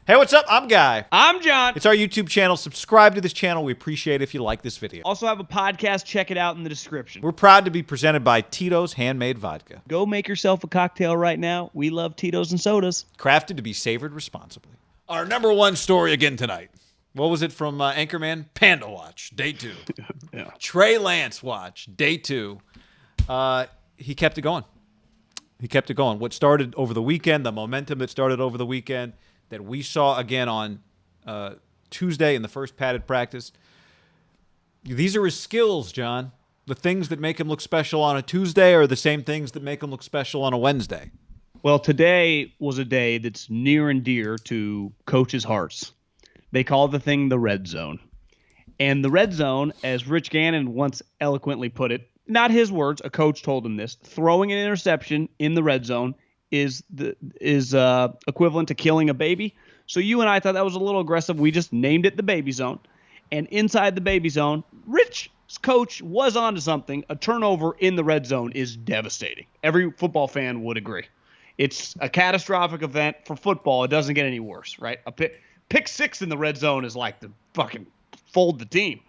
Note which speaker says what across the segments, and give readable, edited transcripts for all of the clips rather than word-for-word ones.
Speaker 1: Hey, what's up? I'm Guy.
Speaker 2: I'm John.
Speaker 1: It's our YouTube channel. Subscribe to this channel. We appreciate it if you like this video.
Speaker 2: Also have a podcast. Check it out in the description.
Speaker 1: We're proud to be presented by Tito's Handmade Vodka.
Speaker 2: Go make yourself a cocktail right now. We love Tito's and sodas.
Speaker 1: Crafted to be savored responsibly. Our number one story again tonight. What was it from Anchorman? Panda Watch, day 2.
Speaker 2: Yeah.
Speaker 1: Trey Lance Watch, day 2. He kept it going. He kept it going. What started over the weekend, the momentum that started over the weekend, that we saw again on Tuesday in the first padded practice. These are his skills, John. The things that make him look special on a Tuesday are the same things that make him look special on a Wednesday.
Speaker 2: Well, today was a day that's near and dear to coaches' hearts. They call the thing the red zone. And the red zone, as Rich Gannon once eloquently put it, not his words, a coach told him this, throwing an interception in the red zone is equivalent to killing a baby. So you and I thought that was a little aggressive. We just named it the baby zone. And inside the baby zone, Rich's coach was onto something. A turnover in the red zone is devastating. Every football fan would agree. It's a catastrophic event for football. It doesn't get any worse, right? A pick six in the red zone is like the fucking fold the team.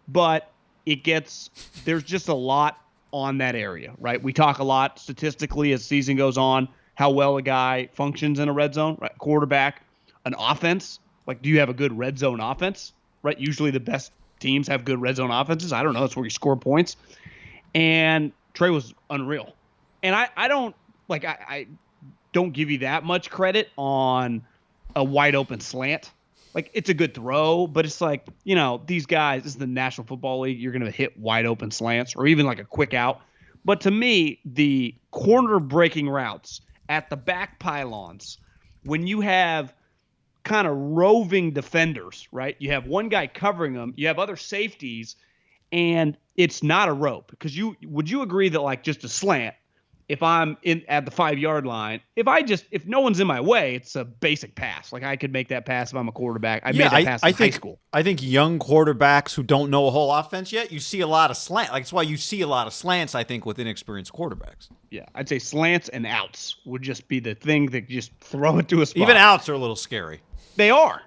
Speaker 2: But there's just a lot on that area, right? We talk a lot statistically as season goes on, how well a guy functions in a red zone, right? Quarterback, an offense. Like, do you have a good red zone offense, right? Usually the best teams have good red zone offenses. I don't know. That's where you score points. And Trey was unreal. And I don't give you that much credit on a wide open slant. Like, it's a good throw, but it's like, these guys, this is the National Football League. You're going to hit wide open slants or even like a quick out. But to me, the corner breaking routes at the back pylons, when you have kind of roving defenders, right? You have one guy covering them, you have other safeties, and it's not a rope. Because would you agree that like just a slant, if I'm at the 5-yard line, if no one's in my way, it's a basic pass. Like, I could make that pass if I'm a quarterback. I made that pass in high school.
Speaker 1: I think young quarterbacks who don't know a whole offense yet, you see a lot of slant. Like, that's why you see a lot of slants, I think, with inexperienced quarterbacks.
Speaker 2: Yeah, I'd say slants and outs would just be the thing that just throw it to a spot.
Speaker 1: Even outs are a little scary.
Speaker 2: They are.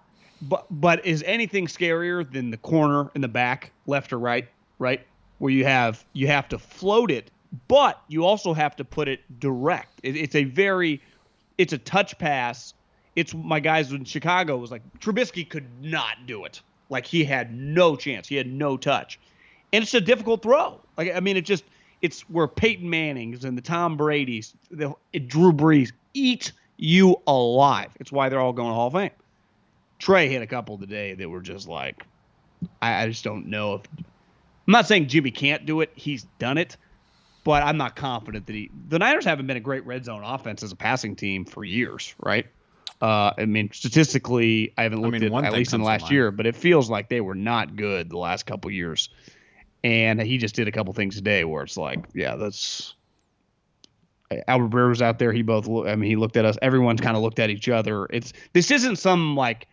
Speaker 2: But is anything scarier than the corner in the back, left or right, where you have to float it, but you also have to put it direct. It's a touch pass. It's my guys in Chicago was like, Trubisky could not do it. Like, he had no chance. He had no touch. And it's a difficult throw. Like, I mean, it's where Peyton Manning's and the Tom Brady's, Drew Brees eat you alive. It's why they're all going to Hall of Fame. Trey hit a couple today that were just like, I just don't know if. I'm not saying Jimmy can't do it. He's done it. But I'm not confident that the Niners haven't been a great red zone offense as a passing team for years, right? I mean, statistically, I haven't looked at least in the last year, but it feels like they were not good the last couple years. And he just did a couple things today where it's like, yeah, that's Albert Breer was out there. He looked at us. Everyone's kind of looked at each other. This isn't some like.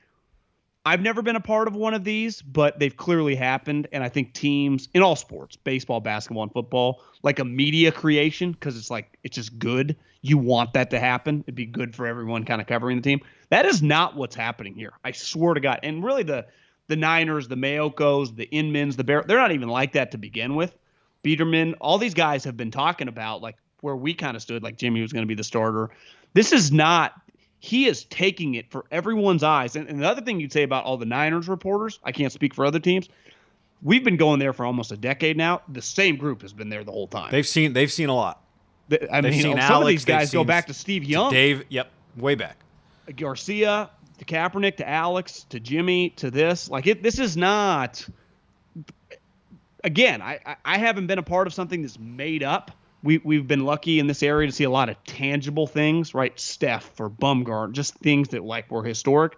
Speaker 2: I've never been a part of one of these, but they've clearly happened. And I think teams in all sports, baseball, basketball, and football, like a media creation, because it's just good. You want that to happen. It'd be good for everyone kind of covering the team. That is not what's happening here. I swear to God. And really the Niners, the Mayokos, the Inmans, the Bears, they're not even like that to begin with. Biederman, all these guys have been talking about like where we kind of stood, like Jimmy was going to be the starter. This is not. He is taking it for everyone's eyes. And the other thing you'd say about all the Niners reporters, I can't speak for other teams. We've been going there for almost a decade now. The same group has been there the whole time.
Speaker 1: They've seen a lot.
Speaker 2: Some of these guys go back to Steve Young.
Speaker 1: To Dave, yep, way back.
Speaker 2: Garcia, to Kaepernick, to Alex, to Jimmy, to this. This is not. Again, I haven't been a part of something that's made up. We've been lucky in this area to see a lot of tangible things, right? Steph or Bumgarner, just things that like were historic.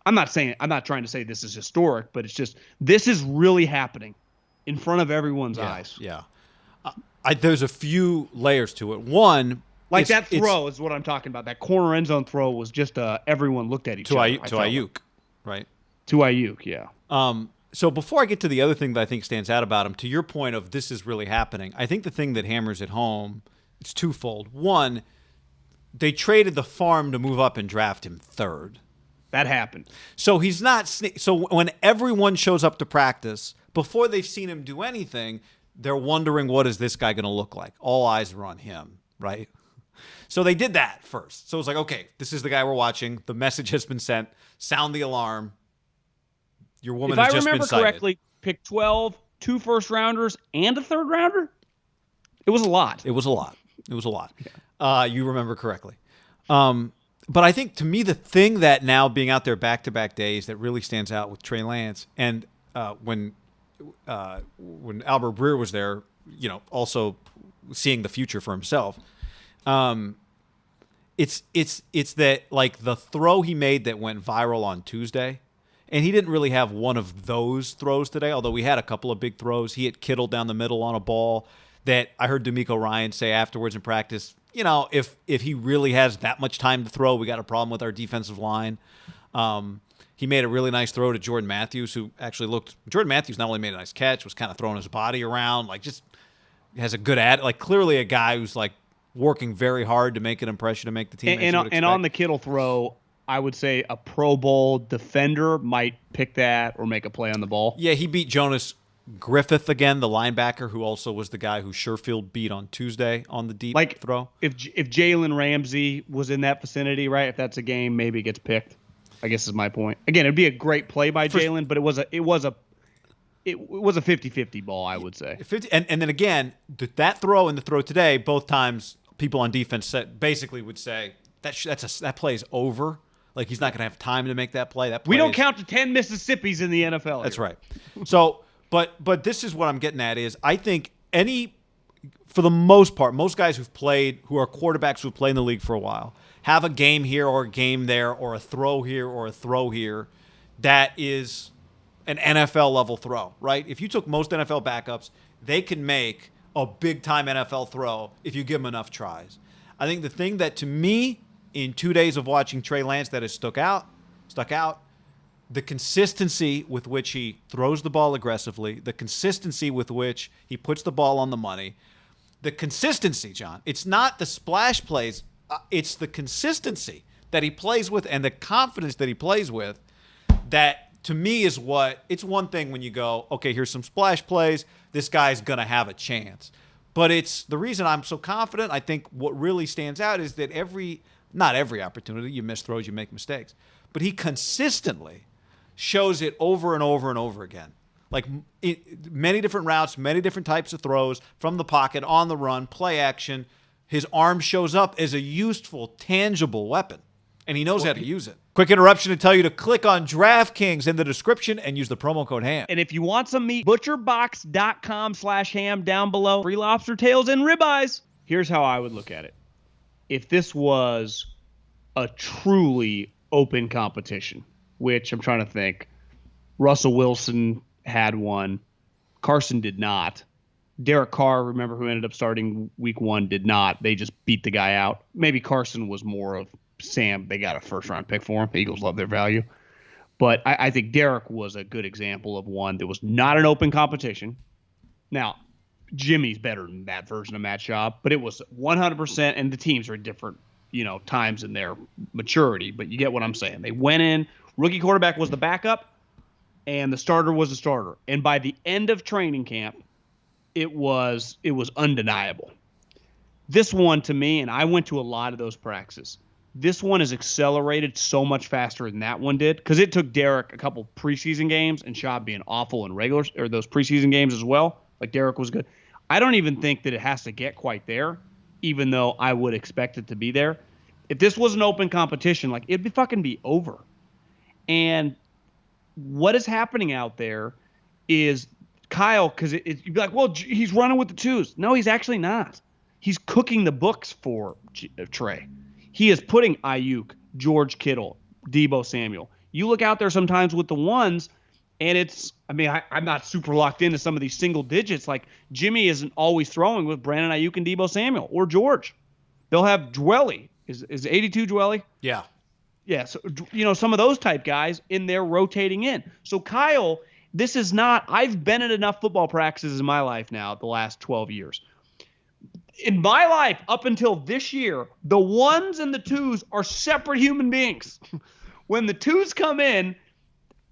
Speaker 2: I'm not trying to say this is historic, but it's just this is really happening in front of everyone's eyes.
Speaker 1: Yeah. There's a few layers to it. One,
Speaker 2: like that throw is what I'm talking about. That corner end zone throw was just everyone looked at each other.
Speaker 1: To Ayuk, right?
Speaker 2: To Ayuk, yeah.
Speaker 1: So before I get to the other thing that I think stands out about him, to your point of this is really happening, I think the thing that hammers it home, it's twofold. One, they traded the farm to move up and draft him third.
Speaker 2: That happened.
Speaker 1: So he's not. So when everyone shows up to practice, before they've seen him do anything, they're wondering, what is this guy going to look like? All eyes are on him, right? So they did that first. So it was like, okay, this is the guy we're watching. The message has been sent. Sound the alarm. Your woman has just been cited.
Speaker 2: If I remember correctly, pick 12, 2 first-rounders, and a 3rd-rounder? It was a lot.
Speaker 1: It was a lot. Yeah. You remember correctly. But I think, to me, the thing that now being out there back-to-back days that really stands out with Trey Lance, and when Albert Breer was there, also seeing the future for himself, it's that, like, the throw he made that went viral on Tuesday, and he didn't really have one of those throws today, although he had a couple of big throws. He hit Kittle down the middle on a ball that I heard D'Amico Ryan say afterwards in practice, if he really has that much time to throw, we got a problem with our defensive line. He made a really nice throw to Jordan Matthews, who actually Jordan Matthews not only made a nice catch, was kind of throwing his body around, like, just has a good like, clearly a guy who's, like, working very hard to make an impression, to make the team.
Speaker 2: And on the Kittle throw, I would say a Pro Bowl defender might pick that or make a play on the ball.
Speaker 1: Yeah, he beat Jonas Griffith again, the linebacker, who also was the guy who Sherfield beat on Tuesday on the deep throw.
Speaker 2: If Jalen Ramsey was in that vicinity, right? If that's a game, maybe it gets picked. I guess is my point. Again, it'd be a great play by Jalen, but it was a 50-50 ball, I would say.
Speaker 1: And then again, that throw and the throw today, both times people on defense would say that play's over. Like, he's not going to have time to make that play.
Speaker 2: We don't count to 10 Mississippis in the NFL.
Speaker 1: That's right. So, but this is what I'm getting at is, I think for the most part, most guys who are quarterbacks who've played in the league for a while, have a game here or a game there or a throw here or a throw here that is an NFL level throw, right? If you took most NFL backups, they can make a big-time NFL throw if you give them enough tries. I think the thing that, to me, in 2 days of watching Trey Lance, that has stuck out, the consistency with which he throws the ball aggressively, the consistency with which he puts the ball on the money, the consistency, John. It's not the splash plays. It's the consistency that he plays with and the confidence that he plays with that, to me, is it's one thing when you go, okay, here's some splash plays. This guy's going to have a chance. But it's the reason I'm so confident. I think what really stands out is that not every opportunity, you miss throws, you make mistakes, but he consistently shows it over and over and over again. Like, many different routes, many different types of throws, from the pocket, on the run, play action. His arm shows up as a useful, tangible weapon, and he knows how to use it. Quick interruption to tell you to click on DraftKings in the description and use the promo code HAM.
Speaker 2: And if you want some meat, butcherbox.com/ham down below. Free lobster tails and ribeyes. Here's how I would look at it. If this was a truly open competition, which I'm trying to think, Russell Wilson had one. Carson did not. Derek Carr, remember, who ended up starting week 1, did not. They just beat the guy out. Maybe Carson was more of Sam. They got a first-round pick for him. The Eagles love their value. But I think Derek was a good example of one that was not an open competition. Now, Jimmy's better than that version of Matt Schaub, but it was 100%, and the teams are different, times in their maturity. But you get what I'm saying. They went in. Rookie quarterback was the backup, and the starter was the starter. And by the end of training camp, it was undeniable. This one, to me, and I went to a lot of those practices, this one is accelerated so much faster than that one did, because it took Derek a couple preseason games and Schaub being awful in those preseason games as well. Like, Derek was good. I don't even think that it has to get quite there, even though I would expect it to be there. If this was an open competition, like, it'd fucking be over. And what is happening out there is Kyle, because you'd be like, well, he's running with the twos. No, he's actually not. He's cooking the books for Trey. He is putting Ayuk, George Kittle, Deebo Samuel. You look out there sometimes with the ones, and I'm not super locked into some of these single digits. Like, Jimmy isn't always throwing with Brandon Ayuk and Deebo Samuel or George. They'll have Dwelly. Is 82 Dwelly?
Speaker 1: Yeah.
Speaker 2: Yeah, so, some of those type guys in there rotating in. So, Kyle, this is not – I've been at enough football practices in my life now the last 12 years. In my life, up until this year, the ones and the twos are separate human beings. When the twos come in,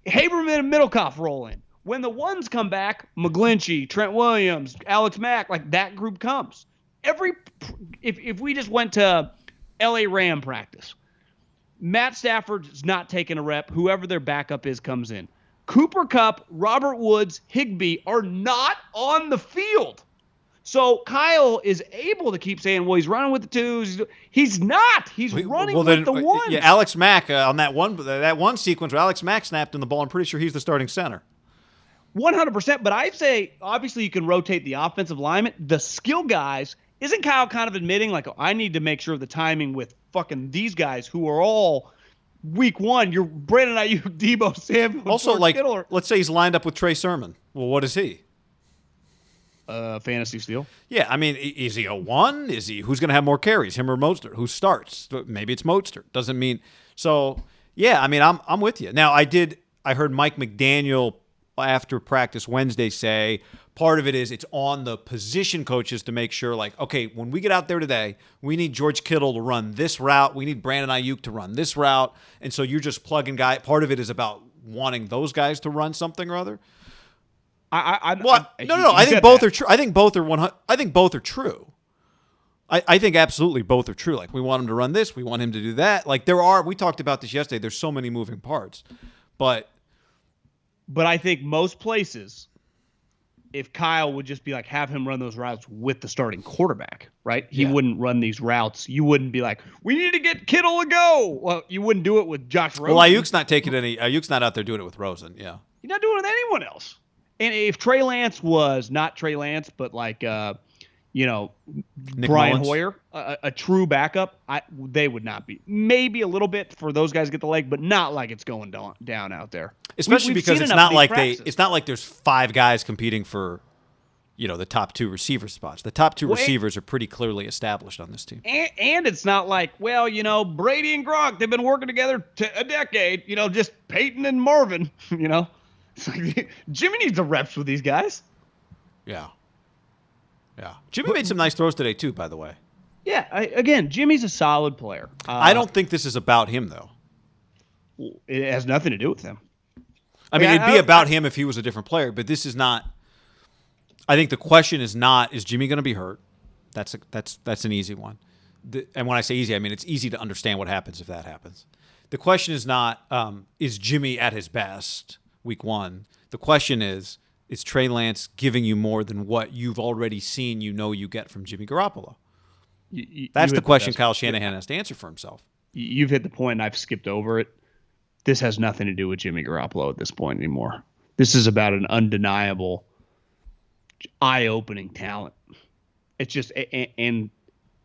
Speaker 2: Haberman and Middlecoff roll in. When the ones come back, McGlinchey, Trent Williams, Alex Mack, like that group comes. If we just went to LA Ram practice, Matt Stafford's not taking a rep. Whoever their backup is comes in. Cooper Kupp, Robert Woods, Higbee are not on the field. So Kyle is able to keep saying, well, he's running with the twos. He's not. He's running with the ones.
Speaker 1: Yeah, Alex Mack on that one sequence where Alex Mack snapped in the ball, I'm pretty sure he's the starting center.
Speaker 2: 100%. But I'd say, obviously, you can rotate the offensive lineman. The skill guys, isn't Kyle kind of admitting, like, I need to make sure of the timing with fucking these guys who are all week one? You're Brandon Ayuk, Debo Samuel.
Speaker 1: Also, like, let's say he's lined up with Trey Sermon. Well, what is he?
Speaker 2: Fantasy steal.
Speaker 1: Yeah, I mean, is he a one? Is he who's going to have more carries, him or Mostert? Who starts? Maybe it's Mostert. Doesn't mean so. Yeah, I mean, I'm with you. Now, I heard Mike McDaniel after practice Wednesday say part of it is it's on the position coaches to make sure, like, okay, when we get out there today, we need George Kittle to run this route. We need Brandon Ayuk to run this route, and so you're just plugging guys. Part of it is about wanting those guys to run something or other. No. I think both are true. I think both are I think both are true. I think absolutely both are true. Like, we want him to run this, we want him to do that. Like, we talked about this yesterday. There's so many moving parts, but
Speaker 2: I think most places, if Kyle would just be like, have him run those routes with the starting quarterback, right? He wouldn't run these routes. You wouldn't be like, we need to get Kittle to go. Well, you wouldn't do it with Josh Rosen.
Speaker 1: Well, Ayuk's not out there doing it with Rosen. Yeah,
Speaker 2: he's not doing it with anyone else. And if Trey Lance was not Trey Lance, but like, Brian
Speaker 1: Mullins.
Speaker 2: Hoyer, a true backup, they would not be. Maybe a little bit for those guys to get the leg, but not like it's going down out there.
Speaker 1: Especially because it's not like there's five guys competing for, the top two receiver spots. The top two receivers are pretty clearly established on this team.
Speaker 2: And it's not like, well, Brady and Gronk, they've been working together a decade. Just Peyton and Marvin. It's like Jimmy needs the reps with these guys.
Speaker 1: Yeah. Jimmy made some nice throws today too, by the way.
Speaker 2: Yeah. Again, Jimmy's a solid player.
Speaker 1: I don't think this is about him though.
Speaker 2: It has nothing to do with him.
Speaker 1: I mean, it'd be about him if he was a different player, but this is not. I think the question is not, is Jimmy going to be hurt? That's an easy one. And when I say easy, I mean it's easy to understand what happens if that happens. The question is not, is Jimmy at his best week one? The question is Trey Lance giving you more than what you've already seen you get from Jimmy Garoppolo? That's the question Kyle Shanahan has to answer for himself.
Speaker 2: You've hit the point, and I've skipped over it. This has nothing to do with Jimmy Garoppolo at this point anymore. This is about an undeniable, eye-opening talent. It's just and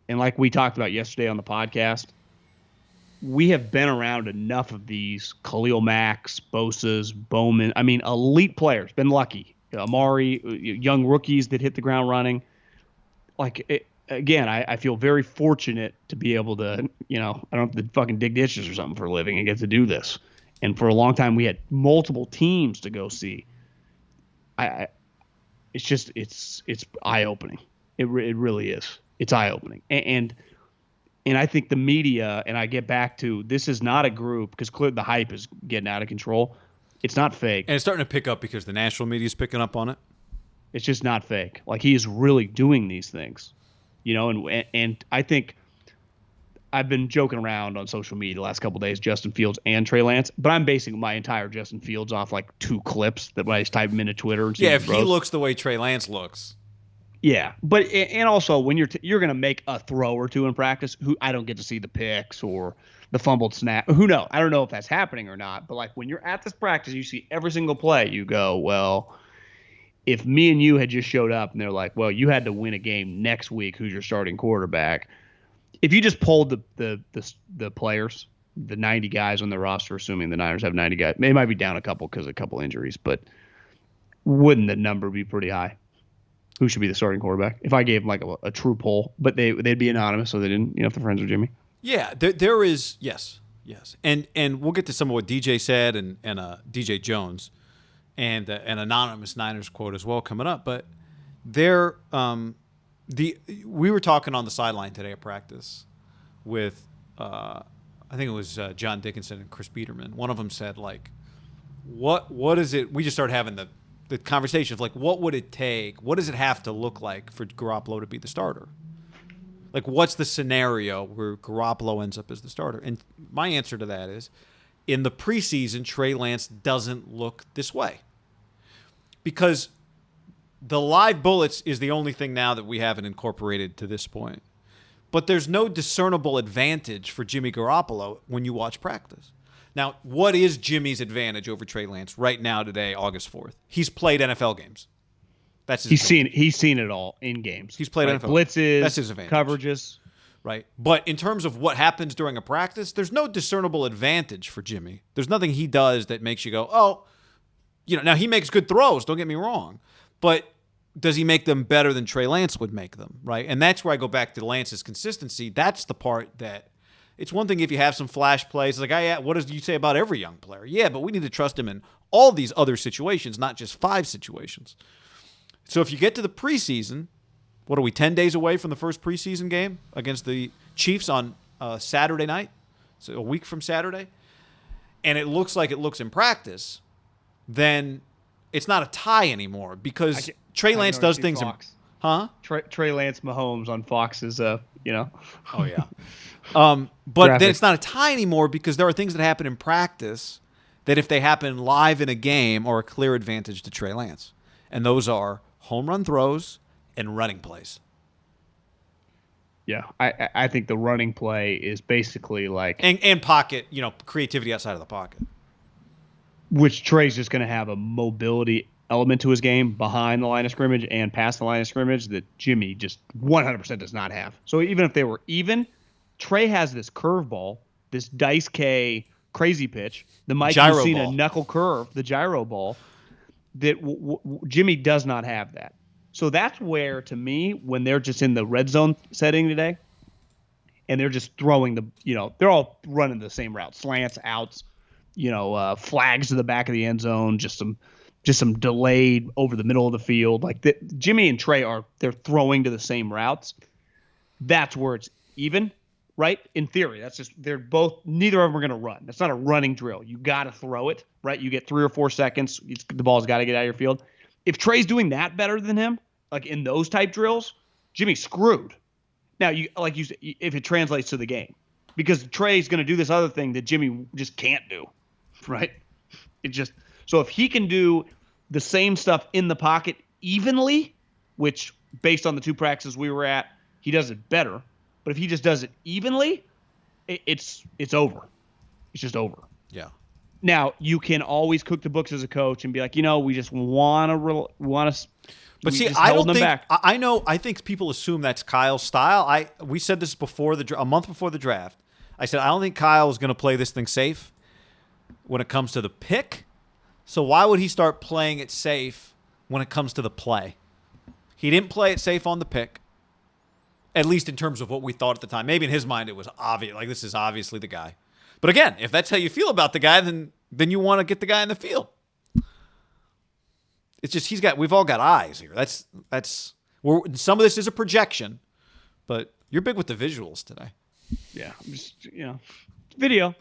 Speaker 2: like we talked about yesterday on the podcast, we have been around enough of these Khalil Macks, Bosa's, Bowman. I mean, elite players. Been lucky. Amari, young rookies that hit the ground running. Again, I feel very fortunate to be able to, I don't have to fucking dig ditches or something for a living and get to do this. And for a long time, we had multiple teams to go see. It's eye-opening. It really is. It's eye-opening. And I think the media, and I get back to, this is not a group, because clearly the hype is getting out of control. It's not fake.
Speaker 1: And it's starting to pick up because the national media is picking up on it.
Speaker 2: It's just not fake. Like, he is really doing these things. And I think I've been joking around on social media the last couple of days, Justin Fields and Trey Lance, but I'm basing my entire Justin Fields off like two clips that when I just type them into Twitter. And see
Speaker 1: if he looks the way Trey Lance looks.
Speaker 2: Yeah, but and also when you're going to make a throw or two in practice, who I don't get to see the picks or the fumbled snap. Who knows? I don't know if that's happening or not. But like when you're at this practice, you see every single play. You go, well, if me and you had just showed up and they're like, well, you had to win a game next week. Who's your starting quarterback? If you just polled the players, the 90 guys on the roster, assuming the Niners have 90 guys, they might be down a couple because of a couple injuries, but wouldn't the number be pretty high? Who should be the starting quarterback? If I gave them like a true poll, but they'd be anonymous, so they didn't, if they're friends with Jimmy.
Speaker 1: Yeah, there is, yes, and we'll get to some of what DJ said and DJ Jones, and an anonymous Niners quote as well coming up. But we were talking on the sideline today at practice with I think it was John Dickinson and Chris Biederman. One of them said, like, what is it? We just started having the conversation of, like, what would it take? What does it have to look like for Garoppolo to be the starter? Like, what's the scenario where Garoppolo ends up as the starter? And my answer to that is, in the preseason, Trey Lance doesn't look this way. Because the live bullets is the only thing now that we haven't incorporated to this point. But there's no discernible advantage for Jimmy Garoppolo when you watch practice. Now, what is Jimmy's advantage over Trey Lance right now today, August 4th? He's played NFL games. That's his
Speaker 2: he's seen it all in games.
Speaker 1: He's played NFL
Speaker 2: blitzes,
Speaker 1: that's his advantage.
Speaker 2: Coverages.
Speaker 1: Right. But in terms of what happens during a practice, there's no discernible advantage for Jimmy. There's nothing he does that makes you go, oh, now he makes good throws, don't get me wrong. But does he make them better than Trey Lance would make them, right? And that's where I go back to Lance's consistency. That's the part that it's one thing if you have some flash plays. Like, what does you say about every young player? Yeah, but we need to trust him in all these other situations, not just 5 situations. So if you get to the preseason, what are we, 10 days away from the first preseason game against the Chiefs on Saturday night? So a week from Saturday. And it looks like it looks in practice, then it's not a tie anymore because Trey Lance does things.
Speaker 2: Trey Lance Mahomes on Fox is,
Speaker 1: Oh, yeah. But then it's not a tie anymore because there are things that happen in practice that if they happen live in a game are a clear advantage to Trey Lance. And those are home run throws and running plays.
Speaker 2: Yeah, I think the running play is basically like
Speaker 1: and pocket, creativity outside of the pocket.
Speaker 2: Which Trey's just going to have a mobility element to his game behind the line of scrimmage and past the line of scrimmage that Jimmy just 100% does not have. So even if they were even, Trey has this curveball, this Dice K crazy pitch, the Mike Mussina knuckle curve, the gyro ball, that Jimmy does not have that. So that's where, to me, when they're just in the red zone setting today, and they're just throwing they're all running the same route, slants, outs, flags to the back of the end zone, just some delayed over the middle of the field. Like Jimmy and Trey they're throwing to the same routes. That's where it's even, right? In theory, neither of them are going to run. That's not a running drill. You got to throw it, right? You get 3 or 4 seconds. The ball's got to get out of your field. If Trey's doing that better than him, like in those type drills, Jimmy's screwed. Now, if it translates to the game, because Trey's going to do this other thing that Jimmy just can't do, right? So if he can do the same stuff in the pocket evenly, which based on the 2 practices we were at, he does it better. But if he just does it evenly, it's over. It's just over.
Speaker 1: Yeah.
Speaker 2: Now you can always cook the books as a coach and be like, we just want to.
Speaker 1: But see, I don't think I know. I think people assume that's Kyle's style. We said this before a month before the draft. I said I don't think Kyle is going to play this thing safe when it comes to the pick. So why would he start playing it safe when it comes to the play? He didn't play it safe on the pick, at least in terms of what we thought at the time. Maybe in his mind it was obvious, like this is obviously the guy. But again, if that's how you feel about the guy, then you want to get the guy in the field. It's just we've all got eyes here. Some of this is a projection, but you're big with the visuals today.
Speaker 2: Yeah, just video.